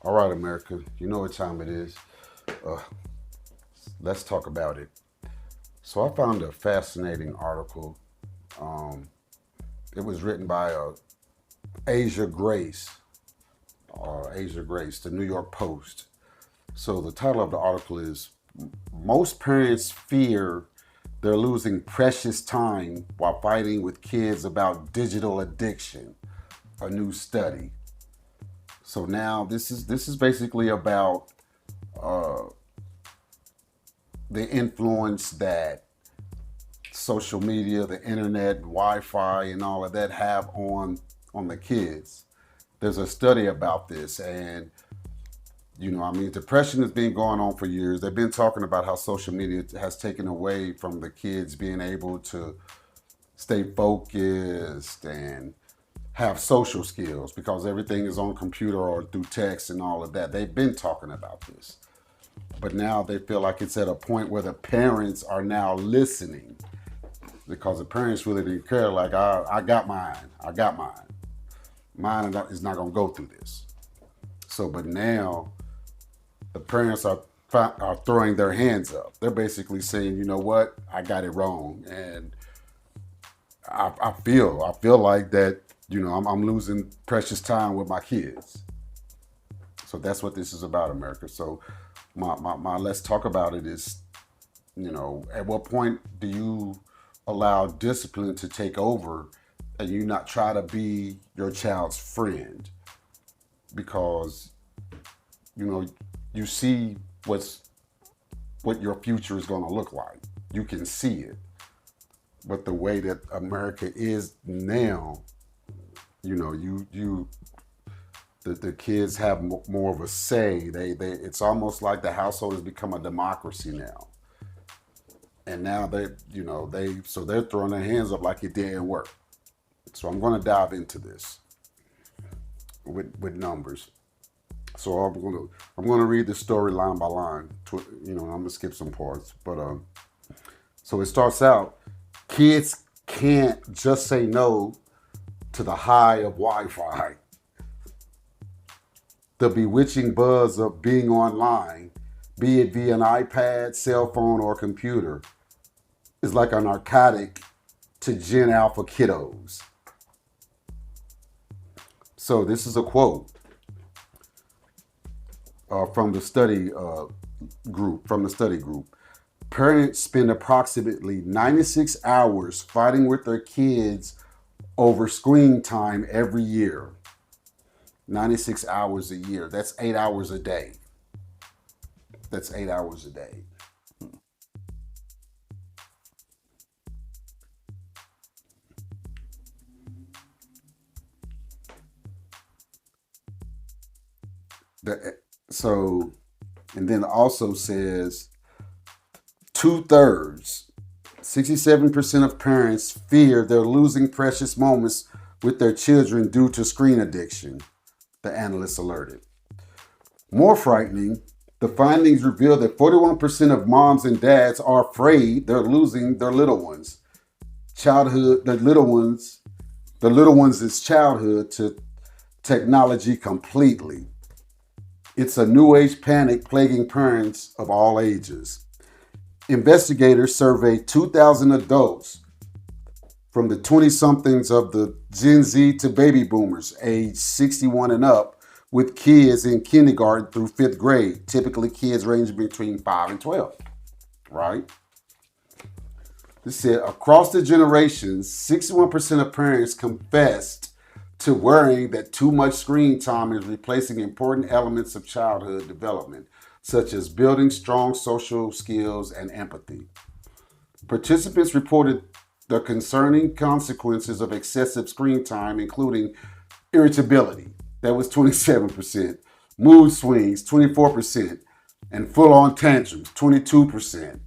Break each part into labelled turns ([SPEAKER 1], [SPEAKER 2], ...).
[SPEAKER 1] All right, America, you know what time it is. Uh, let's talk about it. So I found a fascinating article. Um, it was written by Asia Grace, Asia Grace, the New York Post. So the title of the article is Most Parents Fear They're Losing Precious Time While Fighting with Kids About Digital Addiction, a new study. So now this is basically about uh, the influence that social media, the internet, Wi-Fi, and all of that have on the kids. There's a study about this, and depression has been going on for years. They've been talking about how social media has taken away from the kids being able to stay focused and have social skills because everything is on computer or through text and all of that. They've been talking about this. But now they feel like it's at a point where the parents are now listening because the parents really didn't care. Like, I got mine. I got mine. Mine is not going to go through this. So, but now the parents are throwing their hands up. They're basically saying, you know what, I got it wrong, and I feel like that. I'm losing precious time with my kids. So that's what this is about, America. So my let's talk about it is, at what point do you allow discipline to take over and you not try to be your child's friend because you know you see what your future is going to look like. You can see it, but the way that America is now, you the kids have more of a say. They it's almost like the household has become a democracy now, and now they're throwing their hands up like it didn't work. So I'm going to dive into this with numbers. So I'm gonna read the story line by line. I'm gonna skip some parts, but so it starts out. Kids can't just say no to the high of Wi-Fi. The bewitching buzz of being online, be it via an iPad, cell phone, or computer, is like a narcotic to Gen Alpha kiddos. So this is a quote from the study group. From the study group, parents spend approximately 96 hours fighting with their kids over screen time every year. 96 hours a year. That's 8 hours a day. That's 8 hours a day. The, so, and then also says 2/3, 67% of parents fear they're losing precious moments with their children due to screen addiction, the analysts alerted. More frightening, the findings reveal that 41% of moms and dads are afraid they're losing their little ones. The little ones' childhood to technology completely. It's a new age panic plaguing parents of all ages. Investigators surveyed 2,000 adults from the 20 somethings of the Gen Z to baby boomers, age 61 and up, with kids in kindergarten through fifth grade, typically kids ranging between 5 and 12, right? This said across the generations, 61% of parents confessed to worrying that too much screen time is replacing important elements of childhood development, such as building strong social skills and empathy. Participants reported the concerning consequences of excessive screen time, including irritability, that was 27%, mood swings, 24%, and full on tantrums, 22%.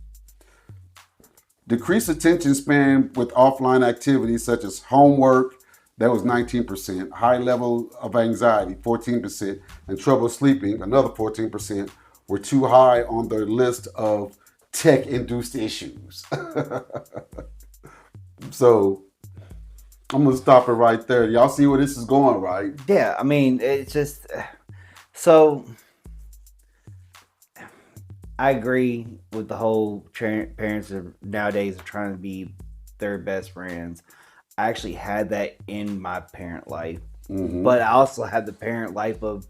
[SPEAKER 1] Decreased attention span with offline activities such as homework, that was 19%, high level of anxiety, 14%, and trouble sleeping, another 14%, were too high on their list of tech induced issues. So I'm gonna stop it right there. Y'all see where this is going, right?
[SPEAKER 2] Yeah, I mean, it's just So I agree with the whole parents are nowadays are trying to be their best friends. I actually had that in my parent life,
[SPEAKER 1] Mm-hmm.
[SPEAKER 2] but I also had the parent life of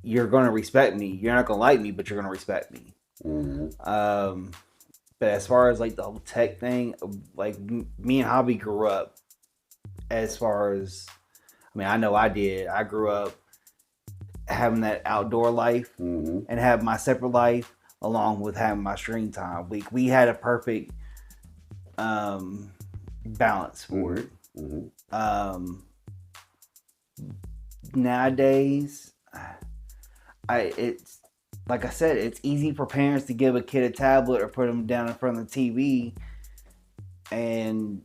[SPEAKER 2] you're going to respect me. You're not going to like me, but you're going to respect me.
[SPEAKER 1] Mm-hmm.
[SPEAKER 2] Um, but as far as like the whole tech thing, like me and Hobby grew up. As far as I mean, I know I did. I grew up having that outdoor life
[SPEAKER 1] Mm-hmm.
[SPEAKER 2] and have my separate life along with having my screen time. We had a perfect um, balance for
[SPEAKER 1] Mm-hmm.
[SPEAKER 2] it.
[SPEAKER 1] Mm-hmm.
[SPEAKER 2] Um, Nowadays, it's like I said, it's easy for parents to give a kid a tablet or put them down in front of the TV and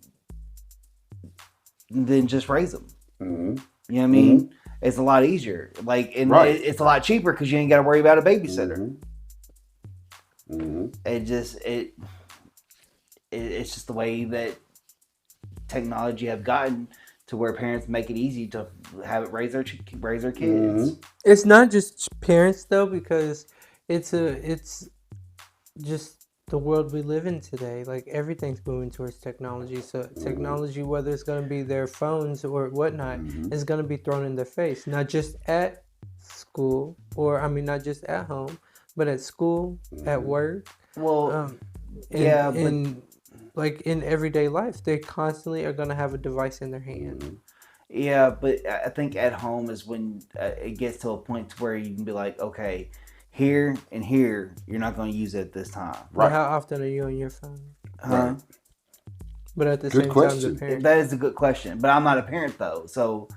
[SPEAKER 2] then just raise them.
[SPEAKER 1] Mm-hmm.
[SPEAKER 2] You know what I
[SPEAKER 1] Mm-hmm.
[SPEAKER 2] mean? It's a lot easier. Like, and
[SPEAKER 1] Right.
[SPEAKER 2] it's a lot cheaper because you ain't got to worry about a babysitter.
[SPEAKER 1] Mm-hmm. Mm-hmm.
[SPEAKER 2] It just it's just the way that technology have gotten to where parents make it easy to have it raise their kids.
[SPEAKER 1] Mm-hmm.
[SPEAKER 3] It's not just parents though, because it's just the world we live in today. Like everything's moving towards technology. So technology, whether it's going to be their phones or whatnot,
[SPEAKER 1] Mm-hmm.
[SPEAKER 3] is going to be thrown in their face. Not just at school, or I mean, not just at home, but at school, at
[SPEAKER 1] Mm-hmm.
[SPEAKER 3] work,
[SPEAKER 2] Well,
[SPEAKER 3] um,
[SPEAKER 2] yeah, but
[SPEAKER 3] in like in everyday life. They constantly are going to have a device in their hand.
[SPEAKER 1] Mm-hmm.
[SPEAKER 2] yeah, but I think at home is when it gets to a point to where you can be like, okay, here and here, you're not going to use it at this time,
[SPEAKER 3] But
[SPEAKER 1] Right.
[SPEAKER 3] how often are you on your phone?
[SPEAKER 2] huh?
[SPEAKER 1] Right.
[SPEAKER 3] But at the
[SPEAKER 1] Good
[SPEAKER 3] same time, the
[SPEAKER 1] question.
[SPEAKER 3] parent.
[SPEAKER 2] That is a good question, but I'm not a parent though, so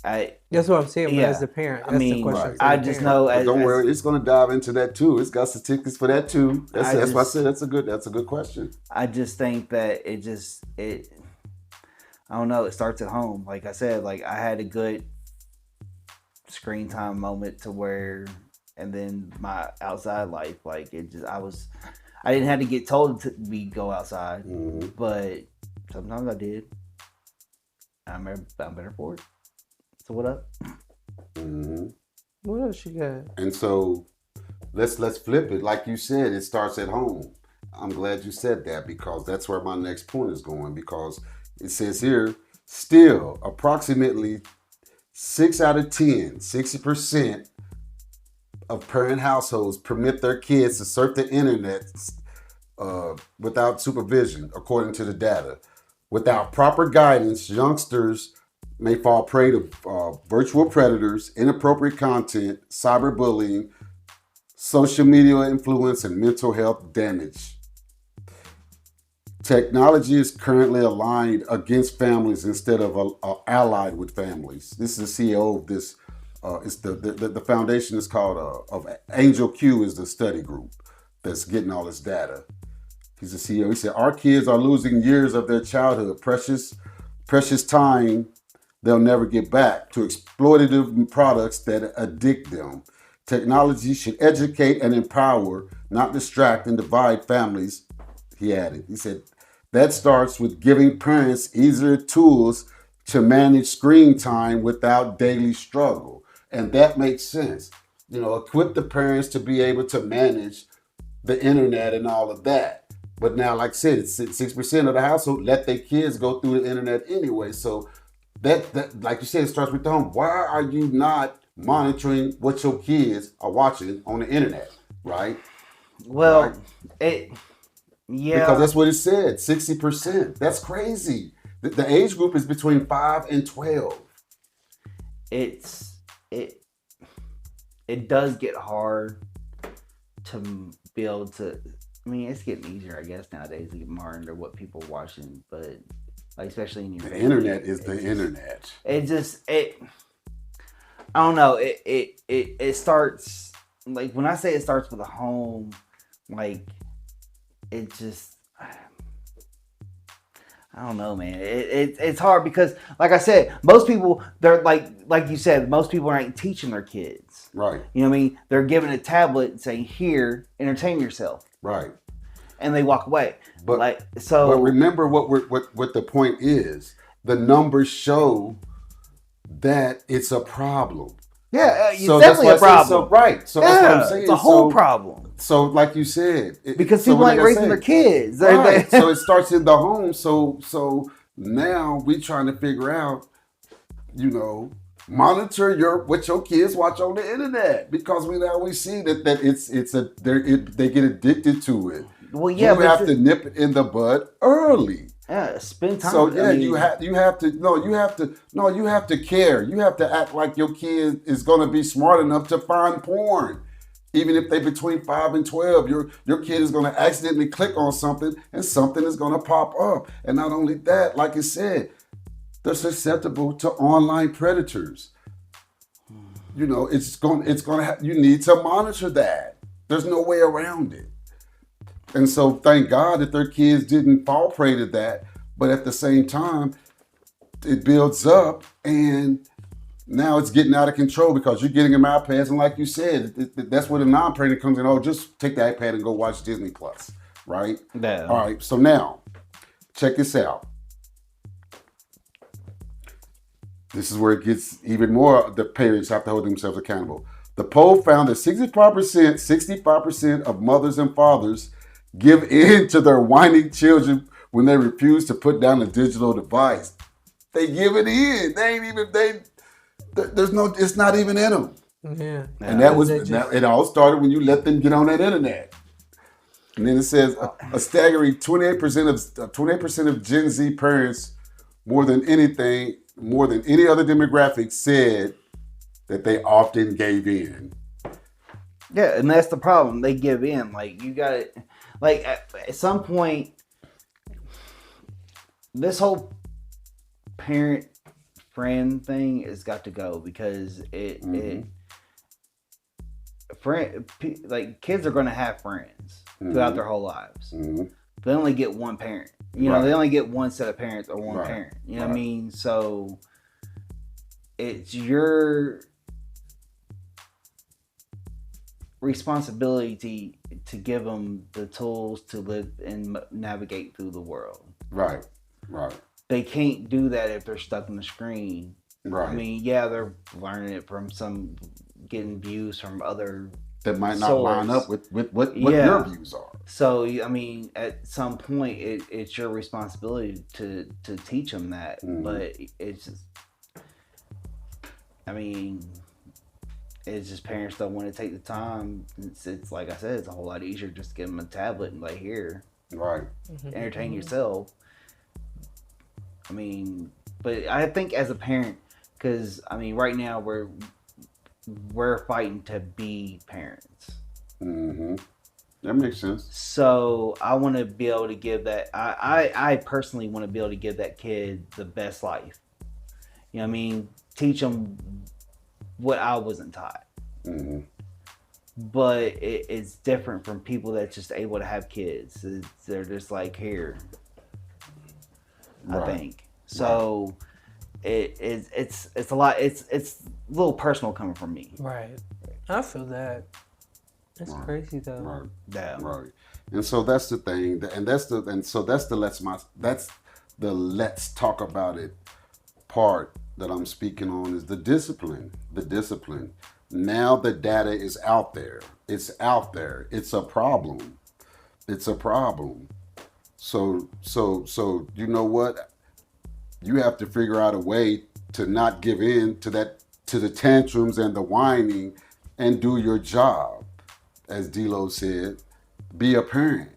[SPEAKER 2] I
[SPEAKER 3] That's what I'm saying. But as
[SPEAKER 2] yeah,
[SPEAKER 3] the parent,
[SPEAKER 2] I
[SPEAKER 3] that's the
[SPEAKER 2] mean,
[SPEAKER 3] question
[SPEAKER 1] Right.
[SPEAKER 3] for
[SPEAKER 2] I
[SPEAKER 3] the
[SPEAKER 2] just
[SPEAKER 3] parent.
[SPEAKER 2] know
[SPEAKER 1] But don't
[SPEAKER 2] as
[SPEAKER 1] worry, it's going to dive into that too. It's got statistics for that too.
[SPEAKER 2] I
[SPEAKER 1] That's why I
[SPEAKER 2] just
[SPEAKER 1] said that's a good question.
[SPEAKER 2] I just think that it I don't know. It starts at home. Like I said, like I had a good screen time moment to where, and then my outside life, like it just I didn't have to get told to be go outside,
[SPEAKER 1] Mm-hmm.
[SPEAKER 2] but sometimes I did. I'm better for it. So what up?
[SPEAKER 1] Mm-hmm.
[SPEAKER 3] What else you got?
[SPEAKER 1] And so let's flip it. Like you said, it starts at home. I'm glad you said that because that's where my next point is going. Because it says here, still approximately 6 out of 10, 60% of parent households permit their kids to surf the internet without supervision, according to the data. Without proper guidance, youngsters may fall prey to virtual predators, inappropriate content, cyberbullying, social media influence, and mental health damage. Technology is currently aligned against families instead of allied with families. This is the CEO of this. It's the foundation is called of Angel Q is the study group that's getting all this data. He's the CEO. He said our kids are losing years of their childhood, precious time they'll never get back to exploitative products that addict them. Technology should educate and empower, not distract and divide families, he added. He said, that starts with giving parents easier tools to manage screen time without daily struggle. And that makes sense. You know, equip the parents to be able to manage the internet and all of that. But now, like I said, it's 6% of the household let their kids go through the internet anyway. So that like you said, it starts with the home. Why are you not monitoring what your kids are watching on the internet? Right? Right?
[SPEAKER 2] Well, it
[SPEAKER 1] Because
[SPEAKER 2] yeah,
[SPEAKER 1] that's what it said, 60%. That's crazy. The age group is between 5 and 12.
[SPEAKER 2] it's it it does get hard to be able to. I mean, it's getting easier, I guess, nowadays to get more into what people are watching, but like especially in your
[SPEAKER 1] The
[SPEAKER 2] family,
[SPEAKER 1] internet is the internet.
[SPEAKER 2] it I don't know. It starts like when I say it starts with a home, like it just I don't know, man. It's hard because, like I said, most people they're like you said, most people aren't teaching their kids.
[SPEAKER 1] Right,
[SPEAKER 2] You know what I mean? They're given a tablet and saying, "Here, entertain yourself,"
[SPEAKER 1] right.
[SPEAKER 2] and they walk away.
[SPEAKER 1] But
[SPEAKER 2] Like
[SPEAKER 1] but
[SPEAKER 2] so,
[SPEAKER 1] remember what the point is. The numbers show that it's a problem.
[SPEAKER 2] Yeah, it's
[SPEAKER 1] So that's
[SPEAKER 2] definitely
[SPEAKER 1] why
[SPEAKER 2] a
[SPEAKER 1] I say
[SPEAKER 2] problem.
[SPEAKER 1] so, right. So that's what I'm
[SPEAKER 2] Yeah,
[SPEAKER 1] saying.
[SPEAKER 2] it's a whole
[SPEAKER 1] So,
[SPEAKER 2] problem.
[SPEAKER 1] so like you said,
[SPEAKER 2] Because
[SPEAKER 1] so
[SPEAKER 2] people
[SPEAKER 1] what
[SPEAKER 2] ain't
[SPEAKER 1] did I
[SPEAKER 2] raising
[SPEAKER 1] say?
[SPEAKER 2] their kids.
[SPEAKER 1] Right. So it starts in the home. So now we trying to figure out, monitor what your kids watch on the internet, because we see that they get addicted to it.
[SPEAKER 2] Well, yeah,
[SPEAKER 1] You have to nip it in the bud early.
[SPEAKER 2] yeah, spend time.
[SPEAKER 1] So yeah, you have to care. You have to act like your kid is gonna be smart enough to find porn. Even if they between 5 and 12, your kid is gonna accidentally click on something and something is gonna pop up. And not only that, like I said, they're susceptible to online predators. You need to monitor that. There's no way around it. And so thank God that their kids didn't fall prey to that. But at the same time, it builds up, and now it's getting out of control because you're getting them iPads. And like you said, that's where the non-parent comes in. Oh, just take the iPad and go watch Disney Plus, right?
[SPEAKER 2] Yeah.
[SPEAKER 1] All right, so now, check this out. This is where it gets even more, the parents have to hold themselves accountable. The poll found that 65% of mothers and fathers give in to their whining children when they refuse to put down a digital device. They give it in. It's not even in them.
[SPEAKER 3] Yeah.
[SPEAKER 1] And it all started when you let them get on that internet. And then it says a staggering 28% of Gen Z parents, more than any other demographic, said that they often gave in.
[SPEAKER 2] Yeah, and that's the problem. They give in. Like, you got it. Like, at some point, this whole parent friend thing has got to go, because kids are going to have friends throughout their whole lives.
[SPEAKER 1] Mm-hmm.
[SPEAKER 2] They only get one parent. They only get one set of parents or one parent. You know what I mean? So it's your responsibility to give them the tools to live and navigate through the world.
[SPEAKER 1] Right.
[SPEAKER 2] They can't do that if they're stuck on the screen.
[SPEAKER 1] Right.
[SPEAKER 2] I mean, yeah, they're learning it from getting views from other
[SPEAKER 1] that might not line up with what your views are.
[SPEAKER 2] So, I mean, at some point, it's your responsibility to teach them that. But it's just, I mean, it's just parents don't want to take the time. It's like I said, it's a whole lot easier just to give them a tablet and like, here,
[SPEAKER 1] right,
[SPEAKER 2] entertain yourself. I mean, but I think as a parent, because I mean, right now we're fighting to be parents.
[SPEAKER 1] Mm-hmm. That makes sense.
[SPEAKER 2] So I want to be able to give that. I personally want to be able to give that kid the best life. You know what I mean? Teach them what I wasn't taught.
[SPEAKER 1] Mm-hmm.
[SPEAKER 2] But it's different from people that's just able to have kids. They're just like, here. Right. I think so. Right. It's a lot. It's a little personal coming from me.
[SPEAKER 3] Right. I feel that. That's crazy though.
[SPEAKER 1] Right.
[SPEAKER 2] Yeah.
[SPEAKER 1] Right. And so that's the thing. That's the let's talk about it part that I'm speaking on, is the discipline. The discipline. Now the data is out there. It's out there. It's a problem. It's a problem. So you know what? You have to figure out a way to not give in to the tantrums and the whining, and do your job. As D-Lo said, be a parent.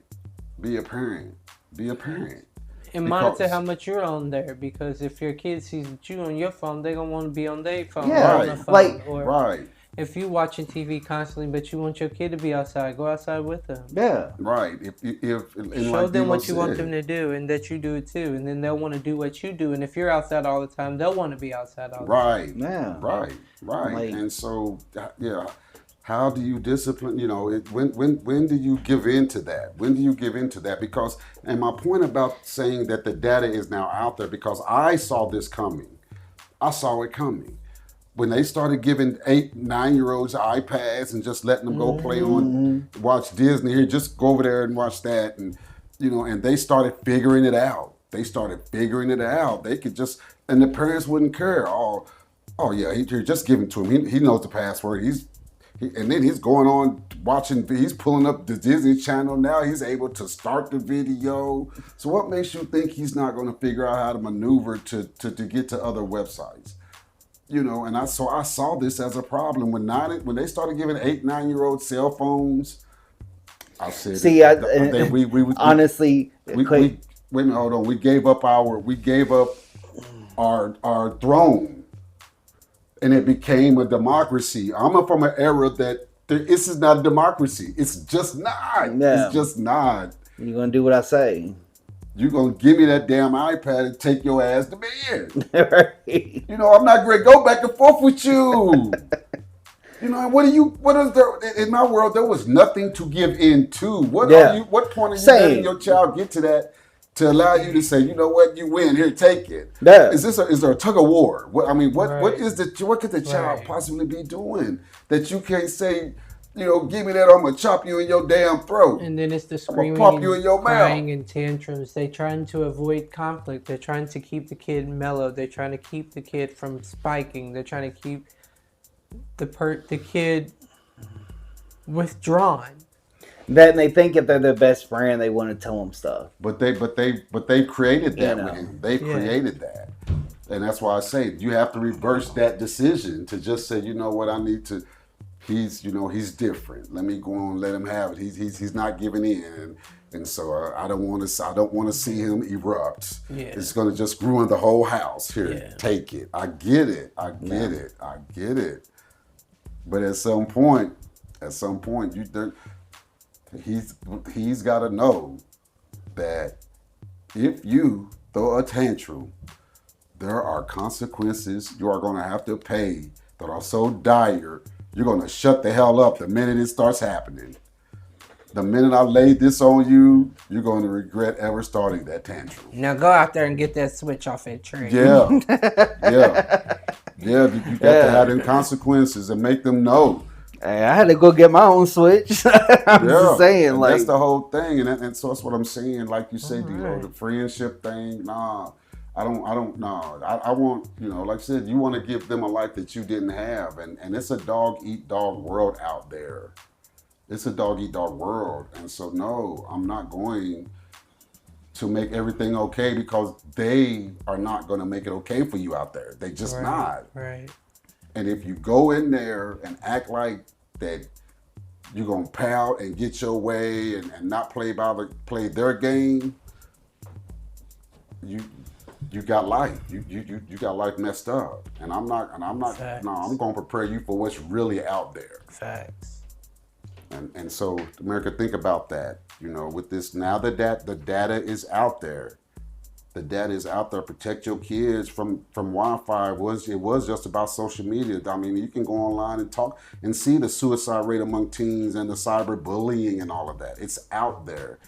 [SPEAKER 1] Be a parent. Be a parent.
[SPEAKER 3] And monitor how much you're on there, because if your kid sees you on your phone, they're gonna want to be on their phone.
[SPEAKER 2] Yeah,
[SPEAKER 3] or on the phone.
[SPEAKER 1] Right.
[SPEAKER 3] If you're watching TV constantly, but you want your kid to be outside, go outside with them.
[SPEAKER 2] Yeah.
[SPEAKER 1] Right.
[SPEAKER 3] Show them what you want them to do, and that you do it too, and then they'll want to do what you do. And if you're outside all the time, they'll want to be outside all the time.
[SPEAKER 1] Right.
[SPEAKER 2] Yeah.
[SPEAKER 1] Right.
[SPEAKER 2] Like,
[SPEAKER 1] and so, yeah. How do you discipline? When do you give in to that? When do you give in to that? Because, and my point about saying that the data is now out there, because I saw this coming. I saw it coming. When they started giving 8, 9-year-olds iPads and just letting them go play on, watch Disney here, just go over there and watch that. And, and they started figuring it out. They could just, and the parents wouldn't care. Oh, Oh yeah, he just give it to him. He knows the password. And then he's going on watching. He's pulling up the Disney Channel now. He's able to start the video. So what makes you think he's not going to figure out how to maneuver to get to other websites? You know, and I saw this as a problem when they started giving 8-9-year-old cell phones. I said,
[SPEAKER 2] See, honestly,
[SPEAKER 1] wait a minute, hold on. We gave up our throne, and it became a democracy. I'm from an era that this is not a democracy. It's just not.
[SPEAKER 2] Yeah.
[SPEAKER 1] It's just not.
[SPEAKER 2] you're gonna do what I say.
[SPEAKER 1] You're gonna give me that damn iPad and take your ass to bed.
[SPEAKER 2] Right.
[SPEAKER 1] You know, I'm not going to go back and forth with you. You know, what is there in my world? There was nothing to give in to. What point are you letting your child get to that to allow you to say, you know what, you win, here, take it?
[SPEAKER 2] Yeah.
[SPEAKER 1] Is there a tug of war? What
[SPEAKER 3] Right.
[SPEAKER 1] what could the child
[SPEAKER 3] Right.
[SPEAKER 1] possibly be doing that you can't say, you know, give me that, I'm gonna chop you in your damn throat.
[SPEAKER 3] And then it's the
[SPEAKER 1] I'm gonna
[SPEAKER 3] screaming,
[SPEAKER 1] pop you in your
[SPEAKER 3] and crying,
[SPEAKER 1] mouth.
[SPEAKER 3] and tantrums. They're trying to avoid conflict. They're trying to keep the kid mellow. They're trying to keep the kid from spiking. They're trying to keep the kid withdrawn.
[SPEAKER 2] That and they think if they're their best friend, they want to tell them stuff.
[SPEAKER 1] But they created that
[SPEAKER 2] You
[SPEAKER 1] with
[SPEAKER 2] know.
[SPEAKER 1] him. They created that. And that's why I say you have to reverse that decision to just say, you know what, I need to. He's different. Let me go on, let him have it. He's not giving in, and so I don't want to see him erupt.
[SPEAKER 3] Yeah.
[SPEAKER 1] It's going to just ruin the whole house. Here,
[SPEAKER 3] Yeah.
[SPEAKER 1] take it. I get it. I get it. But at some point, he's got to know that if you throw a tantrum, there are consequences you are going to have to pay that are so dire, you're going to shut the hell up the minute it starts happening. The minute I laid this on you, you're going to regret ever starting that tantrum.
[SPEAKER 3] Now go out there and get that switch off that tree.
[SPEAKER 1] Yeah. You got to have them consequences and make them know.
[SPEAKER 2] Hey, I had to go get my own Switch. I'm just saying,
[SPEAKER 1] and
[SPEAKER 2] like,
[SPEAKER 1] that's the whole thing, and so that's what I'm saying. Like you say,
[SPEAKER 3] Right.
[SPEAKER 1] the friendship thing. Nah, I don't. No, I want, like I said, you want to give them a life that you didn't have, and it's a dog eat dog world out there. It's a dog eat dog world, and so no, I'm not going to make everything okay because they are not going to make it okay for you out there. They just not.
[SPEAKER 3] Right.
[SPEAKER 1] And if you go in there and act like that you're going to pout and get your way and not play their game, you got life. You got life messed up. And I'm not,
[SPEAKER 3] Facts.
[SPEAKER 1] no, I'm going to prepare you for what's really out there.
[SPEAKER 3] Facts.
[SPEAKER 1] And so, America, think about that. With this, now that the data is out there, protect your kids from Wi-Fi. It was just about social media. I mean, you can go online and talk and see the suicide rate among teens and the cyberbullying and all of that. It's out there.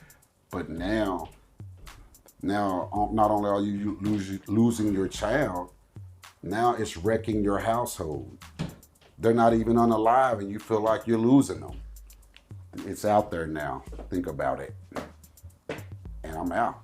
[SPEAKER 1] But now not only are you losing your child, now it's wrecking your household. They're not even unalive and you feel like you're losing them. It's out there now. Think about it. And I'm out.